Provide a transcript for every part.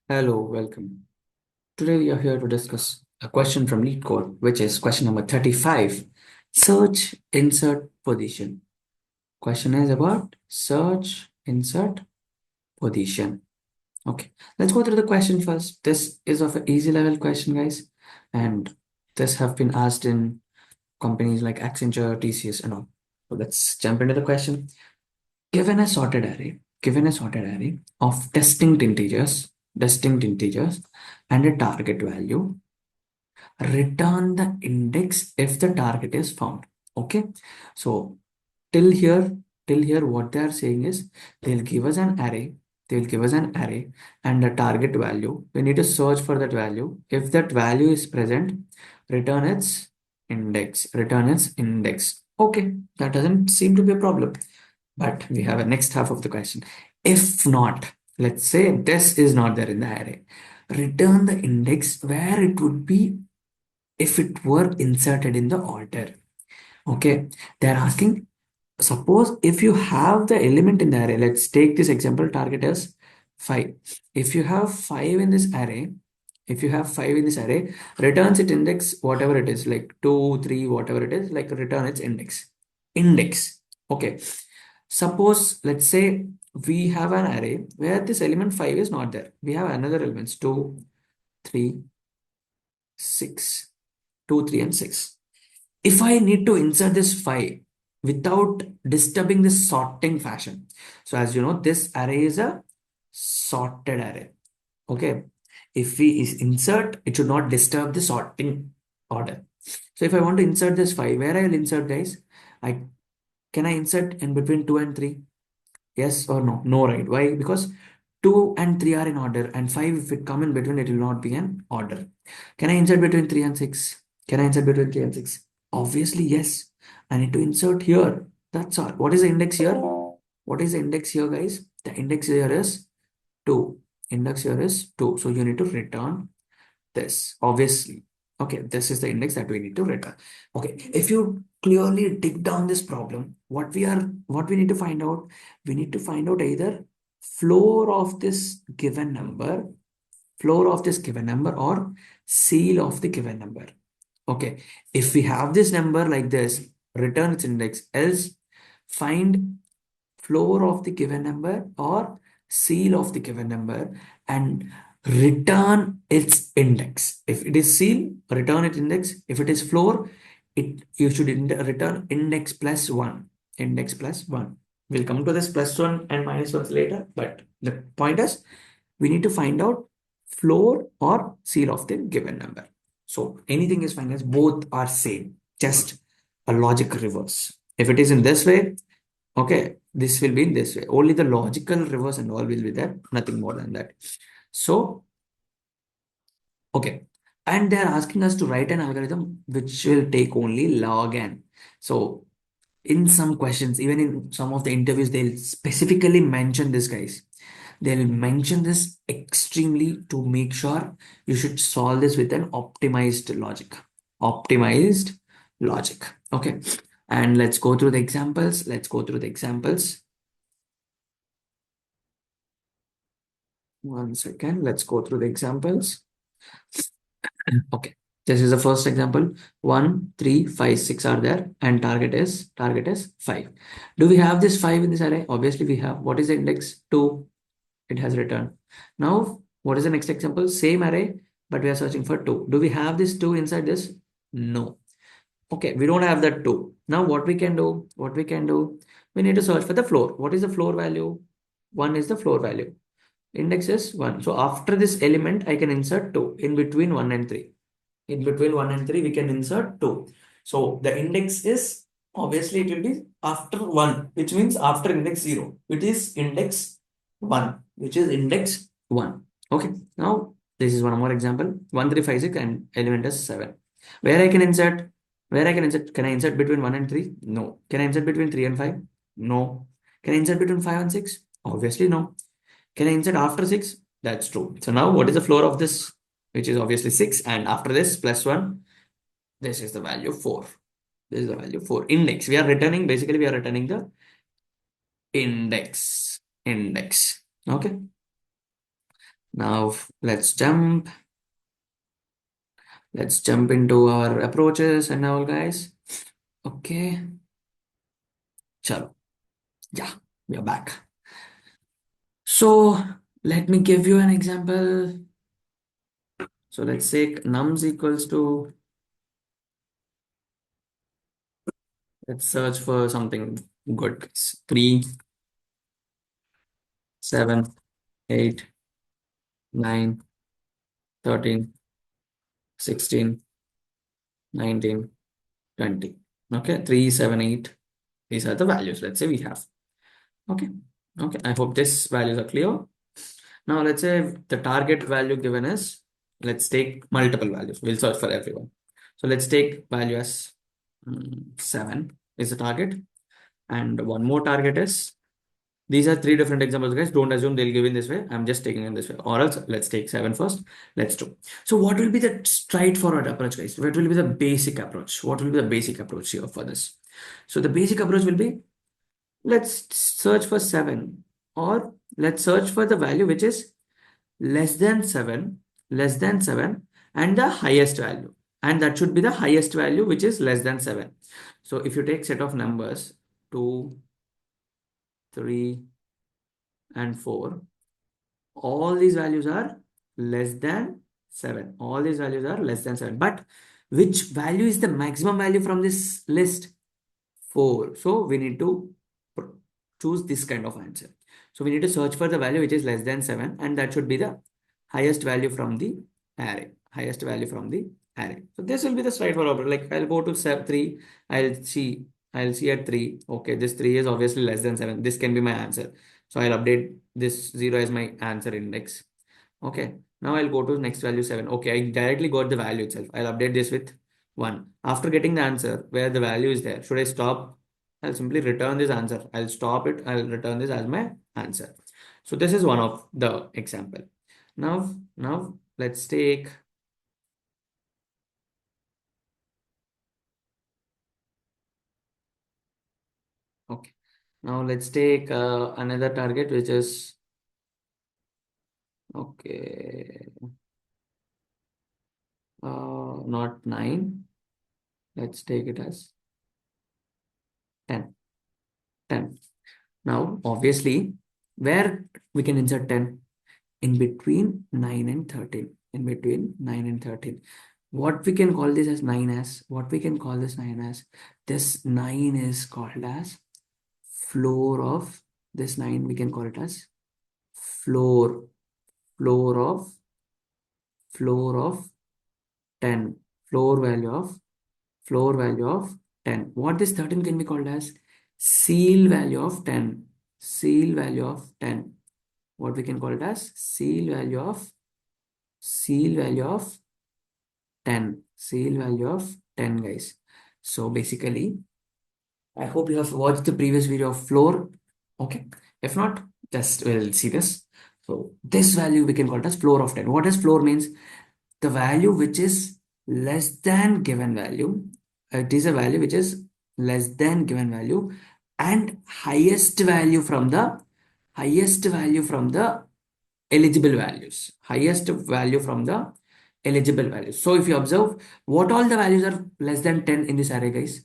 Hello, welcome. Today we are here to discuss a question from Lead Code, which is question number 35. Search insert position. Question is about search insert position. Okay, let's go through the question first. This is of an easy level question, guys, and this have been asked in companies like Accenture, TCS, and all. So let's jump into the question. Given a sorted array of distinct integers, and a target value, return the index if the target is found. Okay, so till here, till here, what they are saying is they'll give us an array, and the target value. We need to search for that value. If that value is present, return its index. Okay, that doesn't seem to be a problem. But we have a next half of the question. If not, let's say this is not there in the array. Return the index where it would be if it were inserted in the order. Okay, they're asking, suppose if you have the element in the array, let's take this example, target as 5. If you have 5 in this array, returns its index, whatever it is, like 2, 3, whatever it is, like return its index. Okay, suppose, let's say we have an array where this element 5 is not there. We have another elements 2, 3, 6, 2, 3, and 6. If I need to insert this 5 without disturbing this sorting fashion, so as you know, this array is a sorted array. Okay, if we insert, it should not disturb the sorting order. So if I want to insert this 5, where I will insert, guys? I Can I insert in between 2 and 3? Yes or no? No, right? Why? Because 2 and 3 are in order, and 5, if it come in between, it will not be an order. Can I insert between 3 and 6? Can I insert between 3 and 6? Obviously, yes. I need to insert here. That's all. What is the index here? What is the index here, guys? The index here is 2. Index here is 2. So you need to return this, obviously. Okay, this is the index that we need to return. Okay, if you clearly dig down this problem, what we need to find out, we need to find out either floor of this given number, or seal of the given number. Okay, if we have this number like this, return its index, else find floor of the given number or seal of the given number and return its index. If it is seal, return its index. If it is floor, you should return index plus 1. Index plus 1. We'll come to this plus 1 and minus 1 later, but the point is we need to find out floor or seal of the given number. So anything is fine as both are same, just a logic reverse. If it is in this way, okay, this will be in this way. Only the logical reverse and all will be there, nothing more than that. So, okay. And they're asking us to write an algorithm which will take only log n. So, in some questions, even in some of the interviews, they'll specifically mention this, guys. They'll mention this extremely to make sure you should solve this with an optimized logic. Optimized logic. Okay. And let's go through the examples. One second, let's go through the examples. Okay, this is the first example. 1, 3, 5, 6 are there, and target is 5. Do we have this 5 in this array? Obviously, we have. What is the index? 2. It has returned. Now, what is the next example? Same array, but we are searching for 2. Do we have this 2 inside this? No. Okay, we don't have that 2. Now, what we can do? We need to search for the floor. What is the floor value? 1 is the floor value. Index is 1. So after this element, I can insert 2 in between 1 and 3. In between 1 and 3, we can insert 2. So the index is, obviously it will be after 1, which means after index 0, which is index 1, Okay, now this is one more example. 1, 3, 5, 6 and element is 7. Where I can insert? Can I insert between 1 and 3? No. Can I insert between 3 and 5? No. Can I insert between 5 and 6? Obviously no. Can I insert after 6? That's true. So now what is the floor of this? Which is obviously 6. And after this plus 1, this is the value 4. This is the value 4. Index. Basically we are returning the index. Okay. Now let's jump into our approaches and all, guys. Okay, chalo. Yeah, we are back. So let me give you an example. So let's say nums equals to, let's search for something good, guys. 3, 7, 8, 9, 13, 16, 19, 20. Okay, 3, 7, 8. These are the values. Let's say we have. Okay. Okay. I hope these values are clear. Now let's say the target value given is, let's take multiple values. We'll search for everyone. So let's take value as 7 is the target. And one more target is, these are three different examples, guys. Don't assume they'll give in this way. I'm just taking in this way. Or else, let's take 7 first. Let's do. So what will be the straightforward approach, guys? What will be the basic approach? What will be the basic approach here for this? So the basic approach will be, let's search for 7, or let's search for the value which is less than 7, less than 7, and the highest value. And that should be the highest value which is less than 7. So if you take set of numbers 2, 3, and 4, all these values are less than 7. All these values are less than 7. But which value is the maximum value from this list? 4. So we need to choose this kind of answer. So we need to search for the value which is less than 7, and that should be the highest value from the array. Highest value from the array. So this will be the straightforward. Like I'll go to 3. I'll see at 3. Okay, this 3 is obviously less than 7. This can be my answer. So I'll update this 0 as my answer index. Okay. Now I'll go to next value 7. Okay, I directly got the value itself. I'll update this with 1. After getting the answer where the value is there, should I stop? I'll simply return this answer. I'll stop it. I'll return this as my answer. So this is one of the example. Now let's take, okay. Now let's take another target which is, okay, not 9. Let's take it as 10. 10. Now, obviously, where we can insert 10? In between 9 and 13. In between 9 and 13. What we can call this as 9 as? What we can call this 9 as? This 9 is called as floor of, this 9 we can call it as floor. Floor of, floor of 10. Floor value of 10. What this 13 can be called as? Seal value of 10. Seal value of 10. What we can call it as? Seal value of 10. Seal value of 10, guys. So basically, I hope you have watched the previous video of floor. Okay. If not, just we'll see this. So this value we can call it as floor of 10. What does floor means? The value which is less than given value. It is a value which is less than given value and highest value from the eligible values. Highest value from the eligible values. So if you observe, what all the values are less than 10 in this array, guys?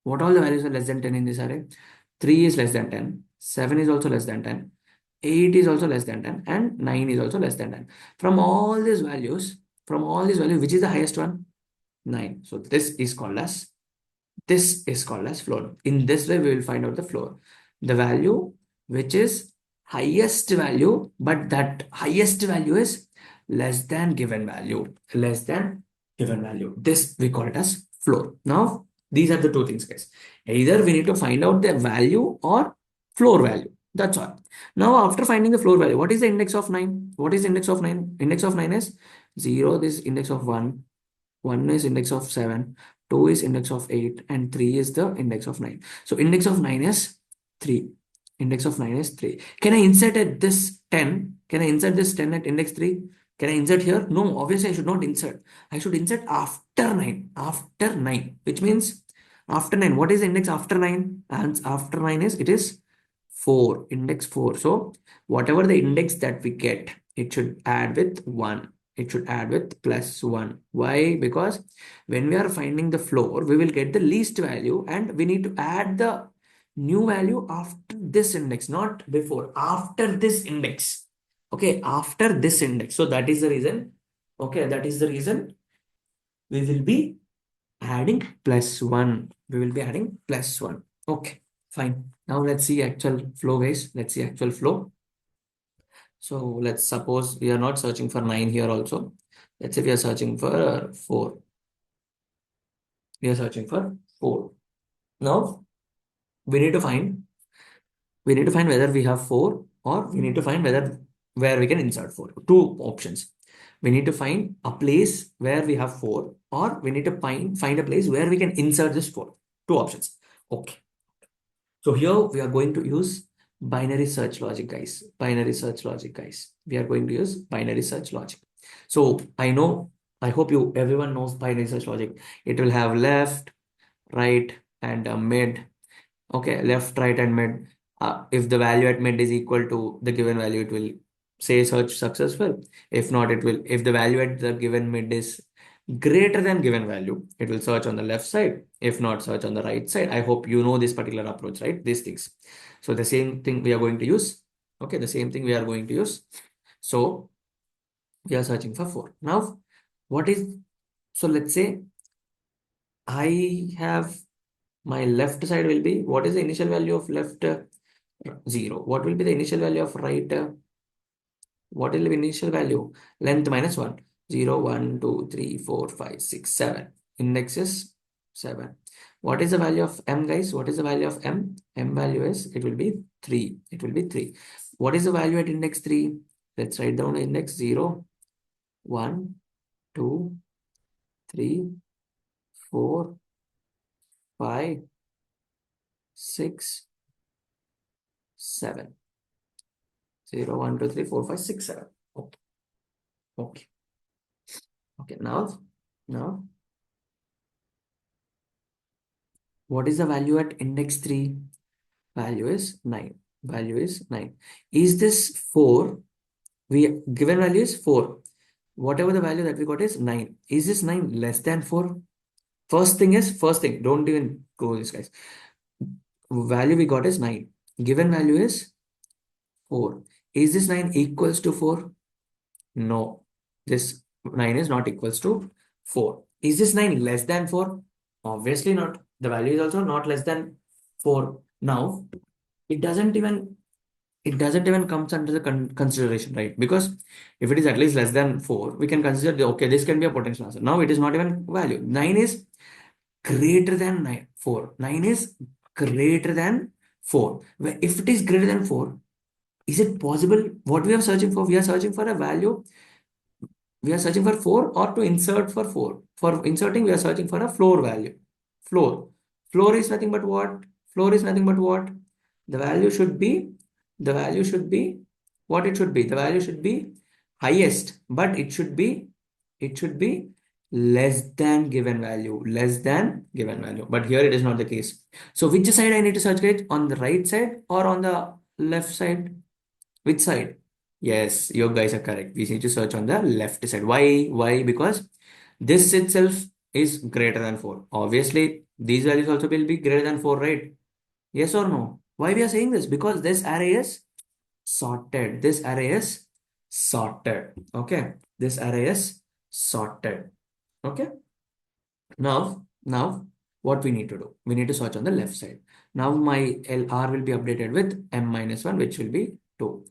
What all the values are less than 10 in this array? 3 is less than 10. 7 is also less than 10. 8 is also less than 10. And 9 is also less than 10. From all these values, which is the highest one? 9. So this is called as floor. In this way, we will find out the floor. The value which is highest value, but that highest value is less than given value. Less than given value. This we call it as floor. Now, these are the two things, guys. Either we need to find out the value or floor value. That's all. Now, after finding the floor value, what is the index of 9? What is index of 9? Index of 9 is 0. This is index of 1. 1 is index of 7. 2 is index of 8. And 3 is the index of 9. So, index of 9 is 3. Index of 9 is 3. Can I insert at this 10? Can I insert this 10 at index 3? Can I insert here? No, obviously I should not insert. I should insert after 9. After 9. Which means after 9. What is the index after 9? And after 9 is, it is 4. Index 4. So, whatever the index that we get, It should add with 1. It should add with plus 1. Why? Because when we are finding the floor, we will get the least value and we need to add the new value after this index, not before, after this index. Okay, after this index. So that is the reason. Okay, that is the reason we will be adding plus 1. We will be adding plus 1. Okay, fine. Now let's see actual flow, guys. Let's see actual flow. So let's suppose we are not searching for 9 here also. Let's say we are searching for 4. We are searching for 4. Now we need to find whether we have 4 or we need to find whether where we can insert 4. Two options. We need to find a place where we have 4 or we need to find a place where we can insert this 4. Two options. Okay. So here we are going to use binary search logic, guys. Binary search logic, guys. We are going to use binary search logic. So I hope everyone knows binary search logic. It will have left, right, and mid. Okay, left, right, and mid. If the value at mid is equal to the given value, it will say search successful. If not, if the value at the given mid is greater than given value, it will search on the left side. If not, search on the right side. I hope you know this particular approach, right? These things. So the same thing we are going to use. Okay, the same thing we are going to use. So we are searching for 4. Now, so let's say I have my left side will be, what is the initial value of left? 0. What will be the initial value of right? What will be initial value? Length minus 1. 0, 1, 2, 3, 4, 5, 6, 7. Index is 7. What is the value of m, guys? What is the value of m? M value is, it will be 3. It will be 3. What is the value at index 3? Let's write down index 0, 1, 2, 3, 4, 5, 6, 7. 0, 1, 2, 3, 4, 5, 6, 7. Okay. Okay. Okay. Now, what is the value at index 3? Value is 9. Value is 9. Is this 4? Given value is 4. Whatever the value that we got is 9. Is this 9 less than 4? First thing. Don't even go this, guys. Value we got is 9. Given value is 4. Is this 9 equals to 4? No. This 9 is not equals to 4. Is this 9 less than 4? Obviously not. The value is also not less than 4. Now, it doesn't even comes under the consideration, right? Because if it is at least less than 4, we can consider okay, this can be a potential answer. Now it is not even value. 9 is greater than 4. 9 is greater than 4. If it is greater than 4, is it possible? What we are searching for? We are searching for a value. We are searching for 4 or to insert for 4. For inserting, we are searching for a floor value. Floor. Floor is nothing but what? Floor is nothing but what? The value should be, what it should be. The value should be highest, but it should be less than given value, But here it is not the case. So which side I need to search it? On the right side or on the left side? Which side? Yes, you guys are correct. We need to search on the left side. Why? Why? Because this itself is greater than 4. Obviously, these values also will be greater than 4, right? Yes or no? Why we are saying this? Because this array is sorted. This array is sorted. Okay. This array is sorted. Okay. Now, what we need to do? We need to search on the left side. Now my LR will be updated with m minus 1, which will be 2.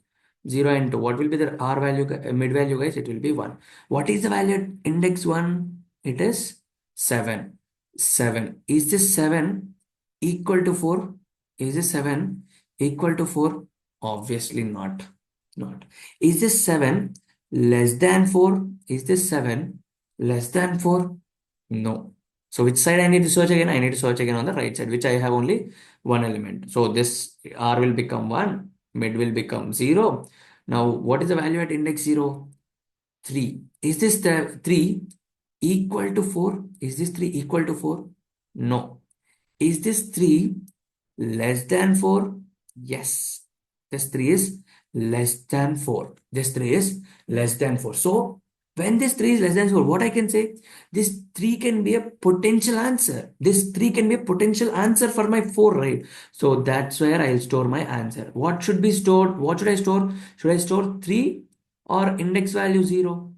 0 and 2. What will be the R value, mid value, guys? It will be 1. What is the value at index 1? It is 7. 7. Is this 7 equal to 4? Is this 7 equal to 4? Obviously not. Not. Is this 7 less than 4? Is this 7 less than 4? No. So which side I need to search again? I need to search again on the right side, which I have only one element. So this R will become 1, mid will become 0. Now, what is the value at index 0? 3. Is this the 3 equal to 4? Is this 3 equal to 4? No. Is this 3 less than 4? Yes. This 3 is less than 4. This 3 is less than 4. So when this 3 is less than 4, what I can say? This 3 can be a potential answer. This 3 can be a potential answer for my 4, right? So that's where I'll store my answer. What should be stored? What should I store? Should I store 3 or index value 0?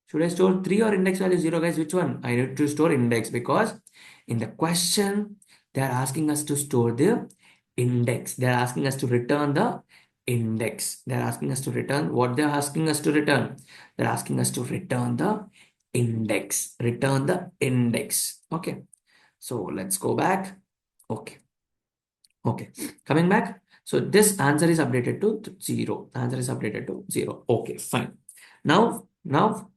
Should I store 3 or index value 0, guys? Which one? I need to store index because in the question, they are asking us to store the index. They are asking us to return the index. They are asking us to return what they are asking us to return. They are asking us to return the index. Return the index. Okay. So let's go back. Okay. Okay. Coming back. So this answer is updated to 0. Answer is updated to 0. Okay, fine. Now,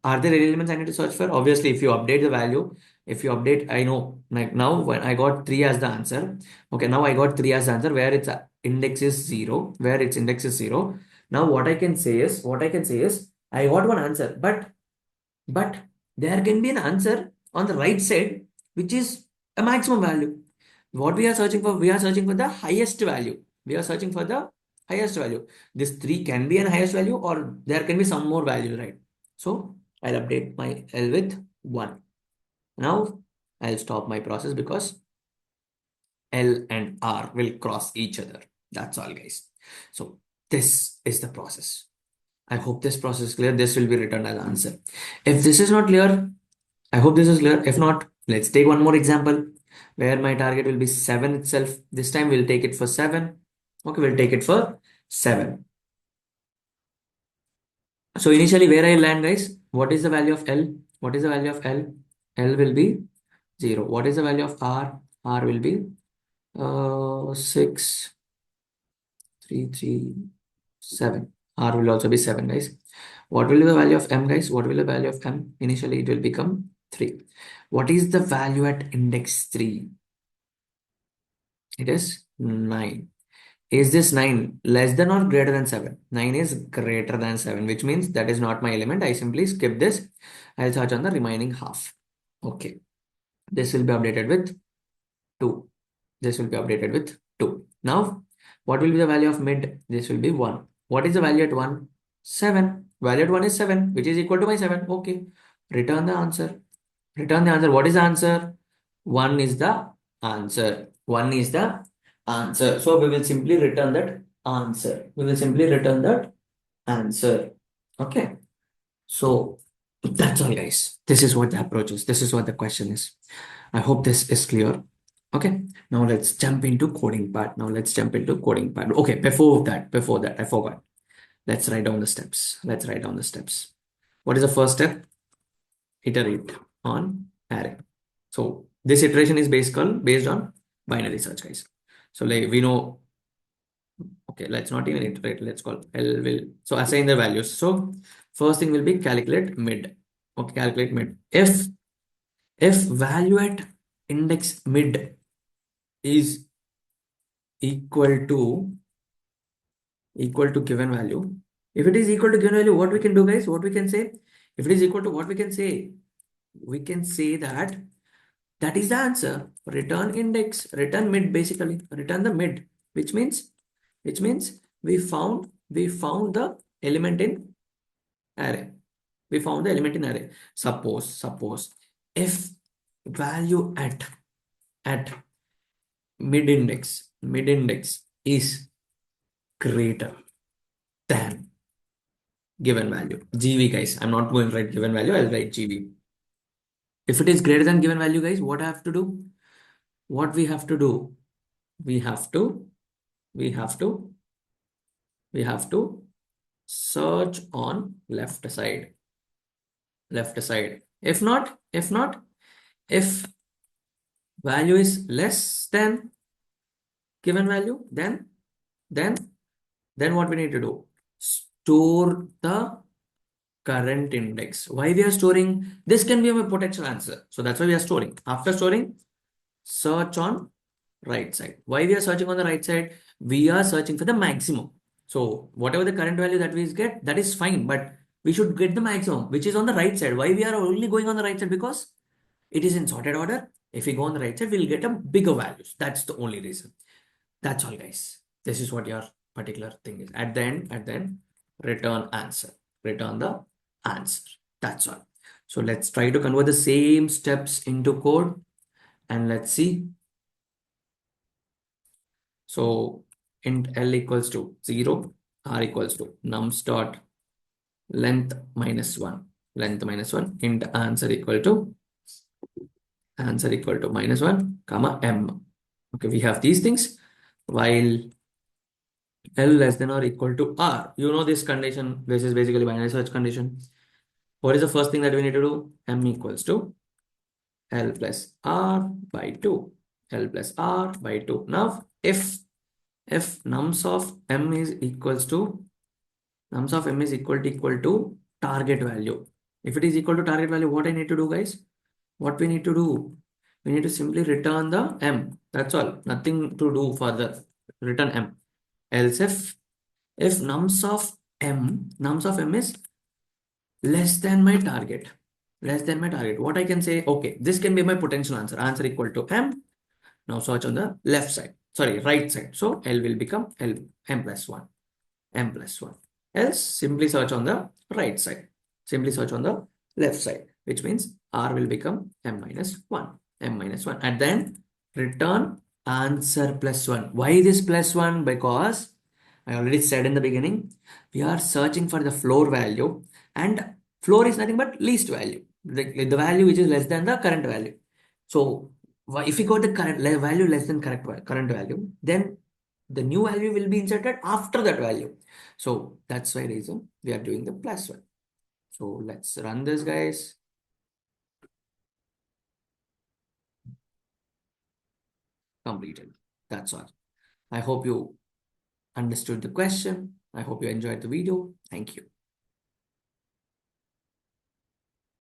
are there any elements I need to search for? Obviously, if you update the value, if you update, I know, like now when I got 3 as the answer. Okay, now I got 3 as the answer where its index is 0, where its index is 0. Now what I can say is, I got one answer, but there can be an answer on the right side, which is a maximum value. What we are searching for? We are searching for the highest value. We are searching for the highest value. This 3 can be an highest value or there can be some more value, right? So I'll update my L with 1. Now I'll stop my process because L and R will cross each other. That's all, guys. So this is the process. I hope this process is clear. This will be returned as answer. If this is not clear, I hope this is clear. If not, let's take one more example where my target will be 7 itself. This time we'll take it for 7. Okay, we'll take it for 7. So initially where I land, guys, what is the value of L? What is the value of L? L will be 0. What is the value of R? R will be 6, 3, 3, 7. R will also be 7, guys. What will be the value of M, guys? What will be the value of M? Initially it will become 3. What is the value at index 3? It is 9. Is this 9 less than or greater than 7? 9 is greater than 7, which means that is not my element. I simply skip this. I'll search on the remaining half. Okay. This will be updated with 2. This will be updated with 2. Now, what will be the value of mid? This will be 1. What is the value at 1? 7. Value at 1 is 7, which is equal to my 7. Okay. Return the answer. Return the answer. What is the answer? 1 is the answer. 1 is the answer. So we will simply return that answer. We will simply return that answer. Okay. So that's all, guys. This is what the approach is. This is what the question is. I hope this is clear. Okay. Now let's jump into coding part. Okay. Before that, I forgot. Let's write down the steps. What is the first step? Iterate on array. So this iteration is based on binary search, guys. So like we know, okay, let's not even iterate. Let's call L will, so assign the values. So first thing will be calculate mid. Okay, calculate mid. If value at index mid is equal to given value. If it is equal to given value, what we can do, guys? What we can say? If it is equal to what we can say? We can say that that is the answer. Return index, return mid, basically. Return the mid, which means we found the element in array. We found the element in array. Suppose if value at mid index is greater than given value. GV, guys. I'm not going to write given value, I'll write GV. If it is greater than given value, guys, what I have to do? What we have to do? We have to search on left side. If value is less than given value, then what we need to do? Store the current index. Why we are storing? This can be a potential answer. So that's why we are storing. After storing, search on right side. Why we are searching on the right side? We are searching for the maximum. So whatever the current value that we get, that is fine, but we should get the maximum, which is on the right side. Why we are only going on the right side? Because it is in sorted order. If we go on the right side, we'll get a bigger values. That's the only reason. That's all, guys. This is what your particular thing is. At the end, return answer. Return the answer. That's all. So let's try to convert the same steps into code and let's see. So int L equals to 0, R equals to nums dot length minus 1. Length minus 1, int answer equal to minus 1, comma m. Okay, we have these things while L less than or equal to R. You know this condition. This is basically binary search condition. What is the first thing that we need to do? M equals to L plus R by 2. L plus R by 2. Now, if nums of M is equal to target value. If it is equal to target value, what I need to do, guys? What we need to do? We need to simply return the M. That's all. Nothing to do further. Return M. Else if nums of M is less than my target. Less than my target. What I can say, okay, this can be my potential answer. Answer equal to M. Now search on the left side. Sorry, right side. So L will become M plus 1. M plus 1. Else, simply search on the right side. Simply search on the left side, which means R will become M minus 1. M minus 1. And then return answer plus 1. Why this plus 1? Because I already said in the beginning, we are searching for the floor value, and floor is nothing but least value, the value which is less than the current value. So if we got the current value less than current value, then the new value will be inserted after that value. So that's why reason we are doing the plus 1. So let's run this, guys. Completed. That's all. I hope you understood the question. I hope you enjoyed the video. Thank you.